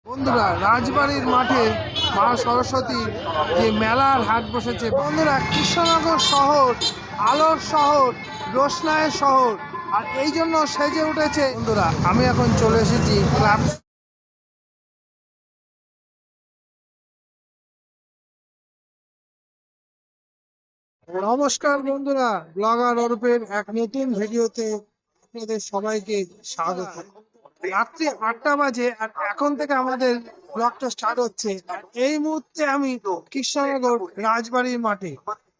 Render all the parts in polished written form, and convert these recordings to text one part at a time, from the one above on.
বন্ধুরা, রাজবাড়ির মাঠে মা সরস্বতীর যে মেলার হাট বসেছে। বন্ধুরা, কৃষ্ণনগর শহর আলোর শহর, রোশনাইয়ের শহর, আর এই জন্য সেজে উঠেছে। বন্ধুরা, আমি এখন চলে এসেছি ক্লাব। নমস্কার বন্ধুরা, ব্লগার অরূপের এক নতুন ভিডিওতে আপনাদের সবাইকে স্বাগত। রাত্রি 8টা বাজে আর এখন থেকে আমাদের ব্লগটা স্টার্ট হচ্ছে। আর এই মুহূর্তে আমি কৃষ্ণনগর রাজবাড়ির মাঠে।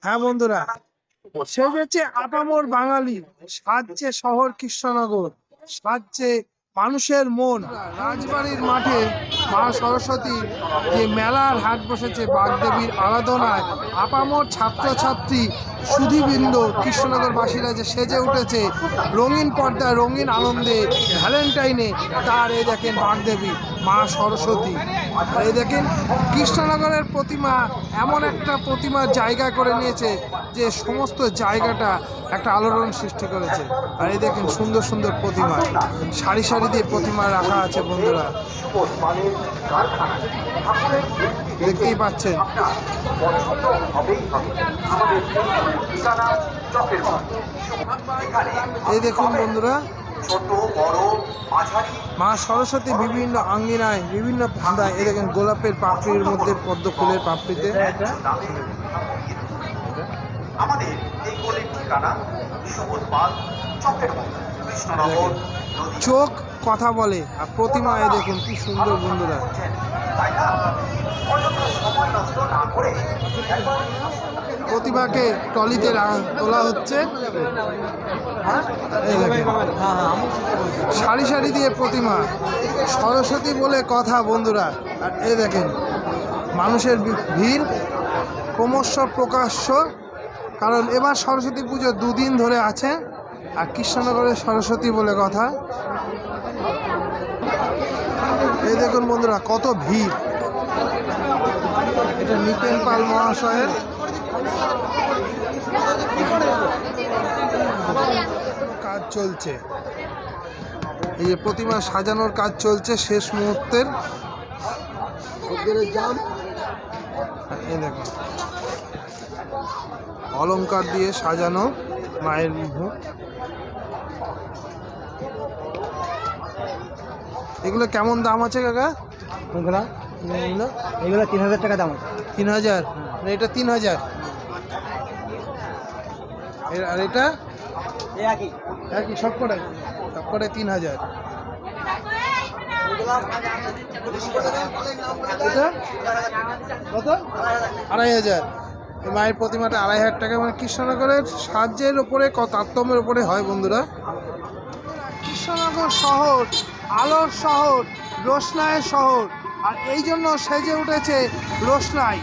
হ্যাঁ বন্ধুরা, সেজেছে আপামর বাঙালি, সাজছে শহর কৃষ্ণনগর, সাজছে মানুষের মন। রাজবাড়ির মাঠে মা সরস্বতী যে মেলার হাট বসেছে, বাগদেবীর আরাধনায় আপামর ছাত্রছাত্রী সুধীবৃন্দ কৃষ্ণনগরবাসীরা যে সেজে উঠেছে রঙিন পর্দায়, রঙিন আনন্দে, ভ্যালেন্টাইনে। তার এই দেখেন বাগদেবী মা সরস্বতী। এই দেখেন কৃষ্ণনগরের প্রতিমা এমন একটা প্রতিমার জায়গা করে নিয়েছে যে সমস্ত জায়গাটা একটা আলোড়ন সৃষ্টি করেছে। আর এই দেখেন সুন্দর সুন্দর প্রতিমা, সারি সারি দিয়ে প্রতিমা রাখা আছে। বন্ধুরা, দেখতেই পাচ্ছেন। এই দেখুন বন্ধুরা, মা সরস্বতী বিভিন্ন আঙ্গিনায়, বিভিন্ন ধাঁধায়। এই দেখেন গোলাপের পাপড়ির মধ্যে, পদ্ম ফুলের পাপড়িতে। আমাদের এই গলির ঠিকানা সবুজবাগ চকের মধ্যে, কৃষ্ণনগর। চোখ কথা বলে আর প্রতিমা এ দেখুন কি সুন্দর। বন্ধুরা, প্রতিমাকে ট্রলিতে তোলা হচ্ছে। সারি সারি দিয়ে প্রতিমা, সরস্বতী বলে কথা। বন্ধুরা, আর এই দেখেন মানুষের ভিড় ক্রমশ প্রকাশ্য, কারণ এবার সরস্বতী পুজো 2 দিন ধরে আছে। আর কৃষ্ণনগরের সরস্বতী বলে কথা। এই দেখুন বন্ধুরা, কত ভিড়। এটা নিপেন পাল মহাশয়ের কাজ চলছে। এই যে প্রতিমা সাজানোর কাজ চলছে শেষ মুহূর্তের। এই দেখুন অলংকার দিয়ে সাজানো মায়ের মুখ। এগুলো কেমন দাম আছে কাকা? এগুলো 3000 টাকা দাম আছে। 3000? এটা 3000। আর এটা একই সব করে 3000। এটা কত? 2500। মায়ের প্রতিমাটা 2500 টাকা। মানে কৃষ্ণনগরের সাহায্যের ওপরে, তারতম্যের ওপরে হয়। বন্ধুরা, কৃষ্ণনগর শহর আলোর শহর, রোশনাইয়ের শহর, আর এই জন্য সেজে উঠেছে রোশনাই।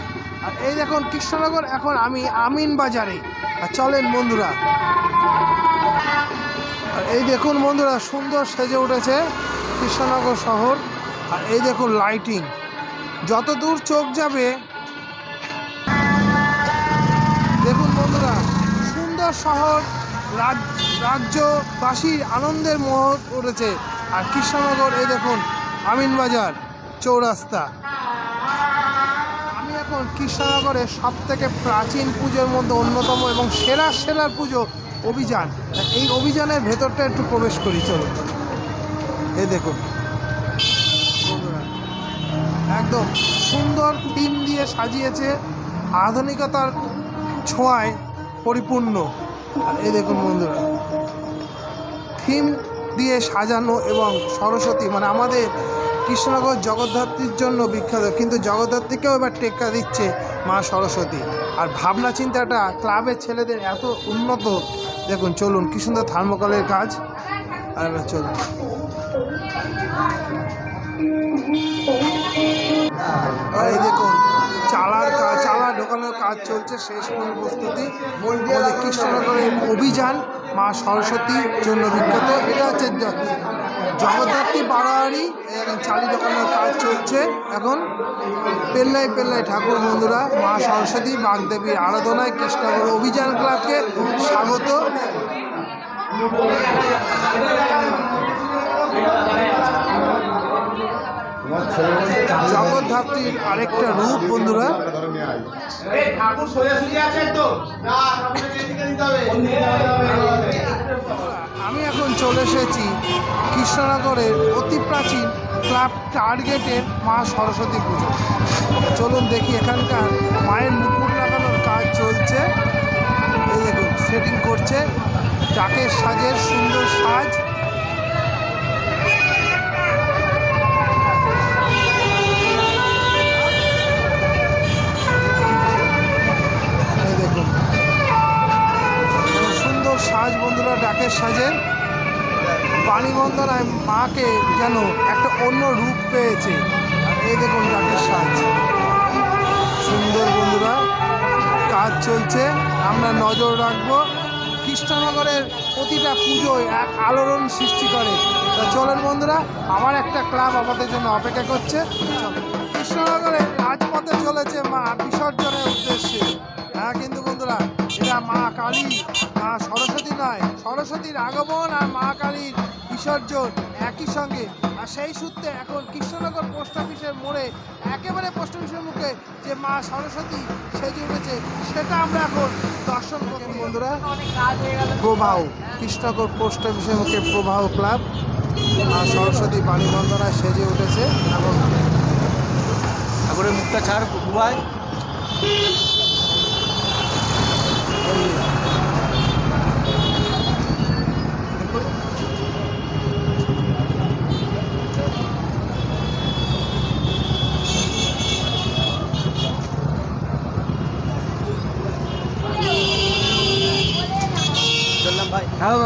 আর এই দেখুন কৃষ্ণনগর, এখন আমি আমিন বাজারে। আর চলেন বন্ধুরা, আর এই দেখুন বন্ধুরা, সুন্দর সেজে উঠেছে কৃষ্ণনগর শহর। আর এই দেখুন লাইটিং, যত দূর চোখ যাবে। দেখুন বন্ধুরা, সুন্দর শহর, রাজ্যবাসীর আনন্দের মোহ উঠেছে। আর কৃষ্ণনগর, এই দেখুন আমিনবাজার চৌরাস্তা। আমি এখন কৃষ্ণনগরের সবথেকে প্রাচীন পুজোর মধ্যে অন্যতম এবং সেরা পুজো অভিযান। এই অভিযানের ভেতরটা একটু প্রবেশ করি, চলুন। এই দেখুন বন্ধুরা, একদম সুন্দর থিম দিয়ে সাজিয়েছে, আধুনিকতার ছোঁয়ায় পরিপূর্ণ। আর এই দেখুন বন্ধুরা, থিম দিয়ে সাজানো, এবং সরস্বতী মানে আমাদের কৃষ্ণনগর জগদ্ধাত্রীর জন্য বিখ্যাত, কিন্তু জগদ্ধাত্রীকেও এবার টেক্কা দিচ্ছে মা সরস্বতী। আর ভাবনা চিন্তাটা ক্লাবের ছেলেদের এত উন্নত। দেখুন, চলুন, কি সুন্দর থার্মোকলের কাজ। আর এবার চলুন, আর এই দেখুন চালা ঢোকানোর কাজ চলছে, শেষ প্রস্তুতি। আমাদের কৃষ্ণনগরের অভিযান মা সরস্বতীর জন্য বিখ্যাত। এটা হচ্ছে জগদ্ধাত্রী বাড়াহারি। এখন চালি ঢোকানোর কাজ চলছে। এখন পেল্লাই ঠাকুর। বন্ধুরা, মা সরস্বতী বাগদেবীর আরাধনায় কৃষ্ণনগর অভিযান ক্লাবকে স্বাগত। জগদ্ধাত্রীর আরেকটা রূপ বন্ধুরা। আমি এখন চলে এসেছি কৃষ্ণনগরের অতি প্রাচীন ক্লাব টার্গেটের মা সরস্বতী পুজো। চলুন দেখি এখানকার মায়ের মুকুট লাগানোর কাজ চলছে। এই দেখুন সেটিং করছে, ডাকের সাজের সুন্দর সাজ। এই দেখুন সুন্দর সাজ বন্ধুরা, ডাকের সাজে বাণীবন্দনায় মাকে যেন একটা অন্য রূপ পেয়েছে। আর এই দেখুন ডাকের সাজ সুন্দর বন্ধুরা, কাজ চলছে। আমরা নজর রাখবো। কৃষ্ণনগরের প্রতিটা পুজোয় এক আলোড়ন সৃষ্টি করে। তা চলেন বন্ধুরা, আমার একটা ক্লাব আমাদের জন্য অপেক্ষা করছে। কৃষ্ণনগরের রাজপথে চলেছে মা বিসর্জনের উদ্দেশ্যে। হ্যাঁ কিন্তু বন্ধুরা, এটা মা কালী, মা সরস্বতী নয়। সরস্বতীর আগমন আর মা কালীর বিসর্জন একই সঙ্গে। আর সেই সূত্রে এখন কৃষ্ণনগর পোস্ট অফিসের মোড়ে, একেবারে পোস্ট অফিসের মুখে যে মা সরস্বতী সেজে উঠেছে, সেটা আমরা এখন দর্শন করি বন্ধুরা। প্রবাহ, কৃষ্ণনগর পোস্ট অফিসের মুখে প্রবাহ ক্লাব আর সরস্বতী বাণীবন্দনায় সেজে উঠেছে। এখন ঠাকুরের মুখটা ছাড় ডুবাই। ভাই হ্যাঁ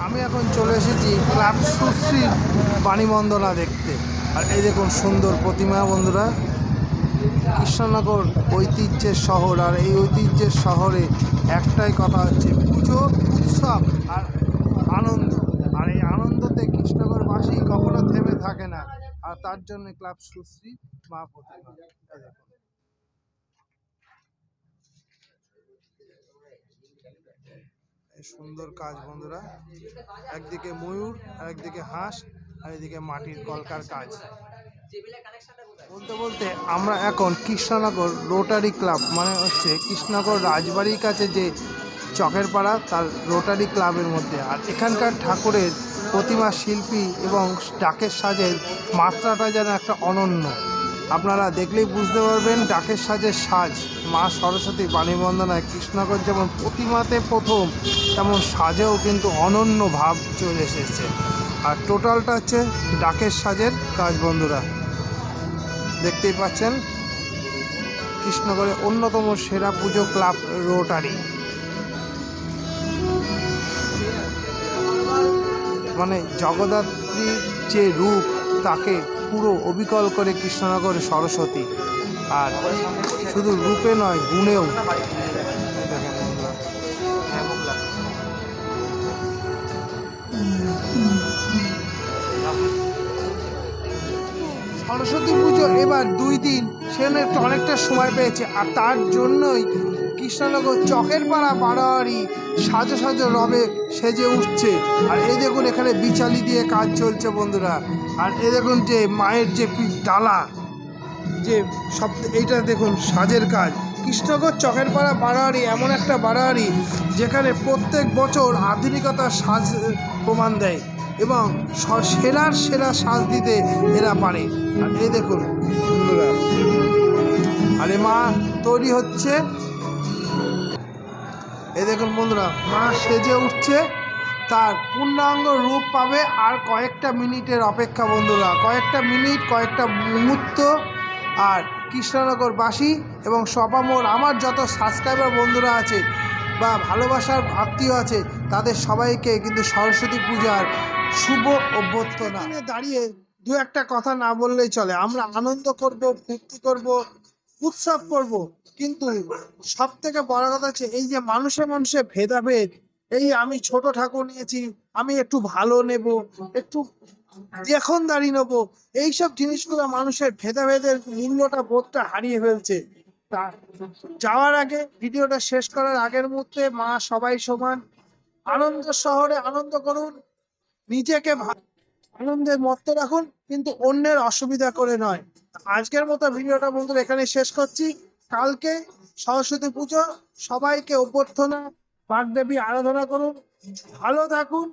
আমি এখন চলে এসেছি ক্লাব সুশ্রীর বাণীবন্দনা দেখতে। আর এই দেখুন সুন্দর প্রতিমা বন্ধুরা। কৃষ্ণনগর ঐতিহ্যের শহর, আর এই ঐতিহ্যের শহরে একটাই কথা হচ্ছে পুজো, উৎসব আর আনন্দ। আর এই আনন্দতে কৃষ্ণনগরবাসী কখনো থেমে থাকে না। আর তার জন্য ক্লাব সুশ্রী মা প্রতিমা। এই দেখুন এই সুন্দর কাজ বন্ধুরা। একদিকে ময়ূর, আর একদিকে হাঁস, আর এদিকে মাটির কলকার কাজ। বলতে বলতে আমরা এখন কৃষ্ণনগর রোটারি ক্লাব, মানে হচ্ছে কৃষ্ণনগর রাজবাড়ির কাছে যে চকের পাড়া, তার রোটারি ক্লাবের মধ্যে। আর এখানকার ঠাকুরের প্রতিমা শিল্পী এবং ডাকের সাজের মাত্রাটা যেন একটা অনন্য। আপনারা দেখলেই বুঝতে পারবেন ডাকের সাজের সাজ। মা সরস্বতী বাণীবন্দনায় কৃষ্ণনগর যেমন প্রতিমাতে প্রথম, তেমন সাজেও কিন্তু অনন্য ভাব চলে এসেছে। আর টোটালটা হচ্ছে ডাকের সাজের কাজ বন্ধুরা। দেখতেই পাচ্ছেন কৃষ্ণনগরের অন্যতম সেরা পুজো ক্লাব রোটারি। মানে জগদ্ধাত্রীর যে রূপ, তাকে পুরো অবিকল করে কৃষ্ণনগর সরস্বতী। আর শুধু রূপে নয়, গুণেও। দেখেন বন্ধুরা, সরস্বতী পুজো এবার 2 দিন, সেখানে একটু অনেকটা সময় পেয়েছে। আর তার জন্যই কৃষ্ণনগর চকের পাড়া বারোয়ারি সাজো সাজো রবে সেজে উঠছে। আর এই দেখুন এখানে বিচালি দিয়ে কাজ চলছে বন্ধুরা। আর এই দেখুন যে মায়ের যে ডালা, যে সব, এইটা দেখুন সাজের কাজ। কৃষ্ণনগর চকের পাড়া বারোয়ারি এমন একটা বারোয়ারি যেখানে প্রত্যেক বছর আধুনিকতার সাজ প্রমাণ দেয় এবং সেরার সেরা সাজ দিতে এরা পারে। আর এই দেখুন বন্ধুরা, আরে মা তৈরি হচ্ছে। এই দেখুন বন্ধুরা, মা সেজে উঠছে, তার পূর্ণাঙ্গ রূপ পাবে আর কয়েকটা মিনিটের অপেক্ষা বন্ধুরা। কয়েকটা মিনিট, কয়েকটা মুহূর্ত। আর কৃষ্ণনগরবাসী এবং সপামোর আমার যত সাবস্ক্রাইবার বন্ধুরা আছে বা ভালোবাসার আত্মীয় আছে, তাদের সবাইকে কিন্তু সরস্বতী পূজার শুভ অভ্যর্থনা। দাঁড়িয়ে দু একটা কথা না বললেই চলে। আমরা আনন্দ করব, ফুর্তি করব, উৎসব করব, কিন্তু সব থেকে বড় কথা হচ্ছে এই যে মানুষে মানুষে ভেদাভেদ, এই আমি ছোট ঠাকুর নিয়েছি, আমি একটু ভালো নেব, একটু দেখনদারি নেব, এইসব জিনিসগুলো মানুষের ভেদাভেদের মূল্যটা, বোধটা হারিয়ে ফেলছে। তা যাওয়ার আগে, ভিডিওটা শেষ করার আগের মুহূর্তে, মা সবাই সমান, আনন্দ শহরে আনন্দ করুন, নিজেকে আনন্দের মত্ত রাখুন, কিন্তু অন্যের অসুবিধা করে নয়। আজকের মতো ভিডিওটা বন্ধুরা এখানে শেষ করছি। কালকে সরস্বতী পুজো, সবাইকে অভ্যর্থনা, বাগদেবী আরাধনা করুন, ভালো থাকুন।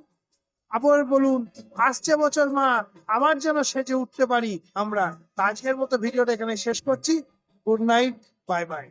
আবার বলুন, আসছে বছর মা আবার যেন সেজে উঠতে পারি আমরা। আজকের মতো ভিডিওটা এখানে শেষ করছি। Good night, bye bye.